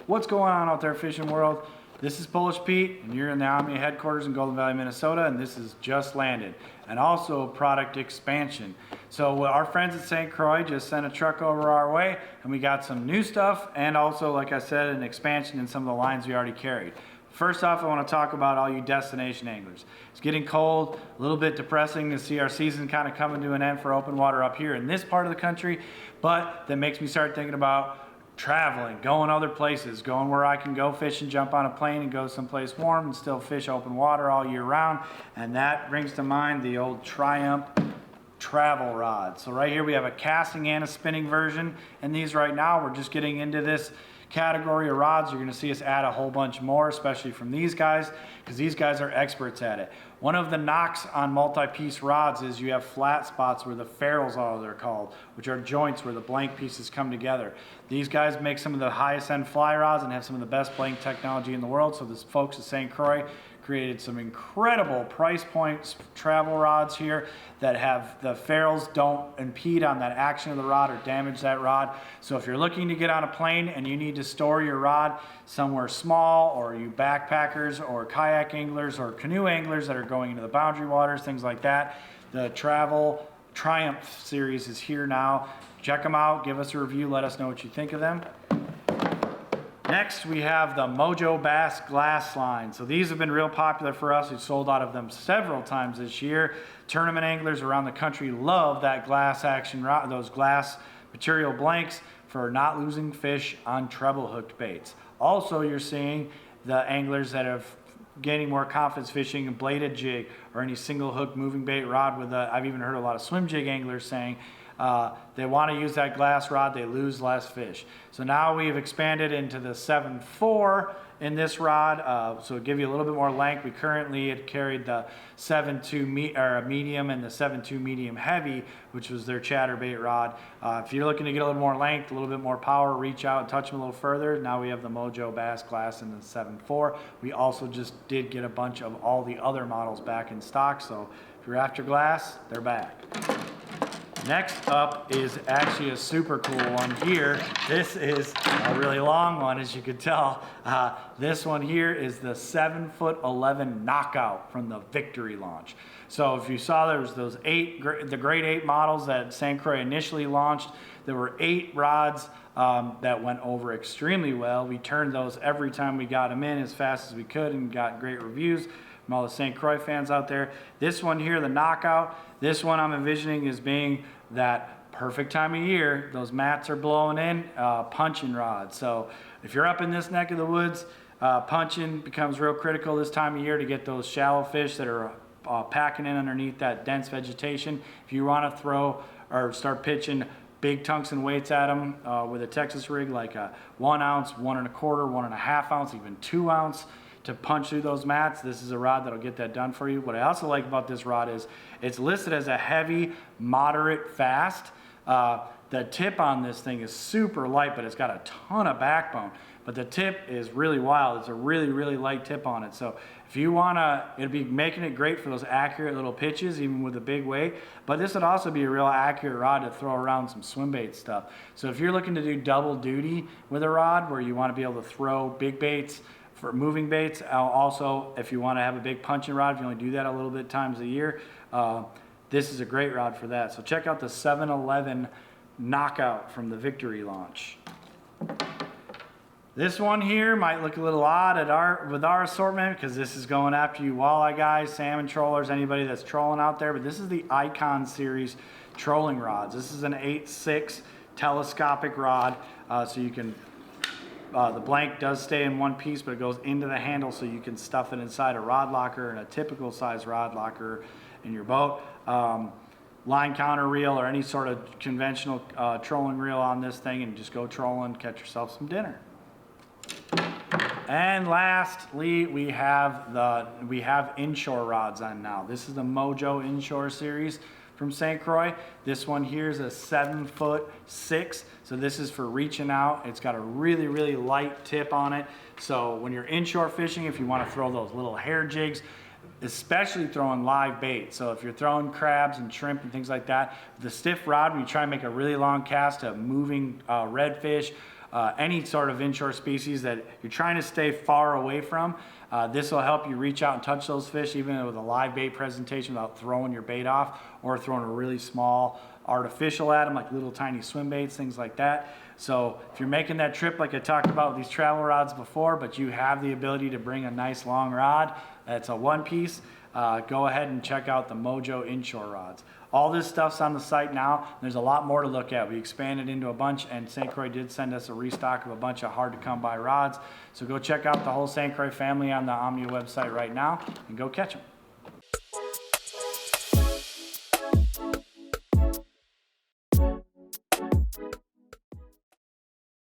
What's going on out there, fishing world? This is Polish Pete, and you're in the Omni headquarters in Golden Valley, Minnesota, and this is Just Landed, and also product expansion. So our friends at St. Croix just sent a truck over our way, and we got some new stuff, and also, like I said, an expansion in some of the lines we already carried. First off, I want to talk about all you destination anglers. It's getting cold, a little bit depressing to see our season kind of coming to an end for open water up here in this part of the country, but that makes me start thinking about traveling, going other places, going where I can go fish and jump on a plane and go someplace warm and still fish open water all year round. And that brings to mind the old Triumph travel rod. So right here we have a casting and a spinning version, and these right now we're just getting into this category of rods. You're going to see us add a whole bunch more, especially from these guys, because these guys are experts at it. One of the knocks on multi-piece rods is you have flat spots where the ferrules are, they're called, which are joints where the blank pieces come together. These guys make some of the highest end fly rods and have some of the best blank technology in the world. So the folks at St. Croix created some incredible price points travel rods here that have the ferrules don't impede on that action of the rod or damage that rod. So if you're looking to get on a plane and you need to store your rod somewhere small, or you backpackers or kayak anglers or canoe anglers that are going into the boundary waters, things like that, the Travel Triumph series is here now. Check them out, give us a review, let us know what you think of them. Next, we have the Mojo Bass glass line. So these have been real popular for us. We've sold out of them several times this year. Tournament anglers around the country love that glass action rod, those glass material blanks for not losing fish on treble hooked baits. Also, you're seeing the anglers that have gaining more confidence fishing a bladed jig or any single hook moving bait rod with a, I've even heard a lot of swim jig anglers saying they want to use that glass rod, they lose less fish. So now we've expanded into the 7.4 in this rod, so it'll give you a little bit more length. We currently had carried the 7.2 medium and the 7.2 medium heavy, which was their chatterbait rod. If you're looking to get a little more length, a little bit more power, reach out and touch them a little further, now we have the Mojo Bass glass in the 7.4. We also just did get a bunch of all the other models back in stock, so if you're after glass, they're back. Next up is actually a super cool one here. This is a really long one, as you could tell. This one here is the 7'11" knockout from the Victory launch. So if you saw, there was those the grade 8 models that St. Croix initially launched. There were 8 rods that went over extremely well. We turned those every time we got them in as fast as we could and got great reviews from all the St. Croix fans out there. This one here, the knockout, this one I'm envisioning as being that perfect time of year. Those mats are blowing in, punching rods. So if you're up in this neck of the woods, punching becomes real critical this time of year to get those shallow fish that are packing in underneath that dense vegetation. If you want to throw or start pitching big tungsten weights at them with a Texas rig, like a 1 ounce, 1 1/4, 1 1/2 ounce, even 2 ounce, to punch through those mats, this is a rod that'll get that done for you. What I also like about this rod is it's listed as a heavy, moderate, fast. The tip on this thing is super light, but it's got a ton of backbone. But the tip is really wild. It's a really, really light tip on it. So if you wanna, it'll be making it great for those accurate little pitches, even with a big weight. But this would also be a real accurate rod to throw around some swim bait stuff. So if you're looking to do double duty with a rod, where you wanna be able to throw big baits, for moving baits, also if you want to have a big punching rod, if you only do that a little bit times a year, this is a great rod for that. So check out the 7'11" knockout from the Victory launch. This one here might look a little odd with our assortment, because this is going after you walleye guys, salmon trollers, anybody that's trolling out there, but this is the Icon series trolling rods. This is an 8.6 telescopic rod, so you can the blank does stay in one piece, but it goes into the handle so you can stuff it inside a rod locker and a typical size rod locker in your boat. Line counter reel or any sort of conventional trolling reel on this thing, and just go trolling, catch yourself some dinner. And lastly, we have inshore rods on now. This is the Mojo Inshore series from St. Croix. This one here is a 7'6", so this is for reaching out. It's got a really, really light tip on it. So when you're inshore fishing, if you want to throw those little hair jigs, especially throwing live bait. So if you're throwing crabs and shrimp and things like that, the stiff rod, when you try and make a really long cast of moving redfish, any sort of inshore species that you're trying to stay far away from. This will help you reach out and touch those fish even with a live bait presentation without throwing your bait off or throwing a really small artificial at them, like little tiny swim baits, things like that. So if you're making that trip like I talked about with these travel rods before, but you have the ability to bring a nice long rod that's a one piece, go ahead and check out the Mojo Inshore rods. All this stuff's on the site now. There's a lot more to look at. We expanded into a bunch, and St. Croix did send us a restock of a bunch of hard to come by rods. So go check out the whole St. Croix family on the Omnia website right now and go catch them.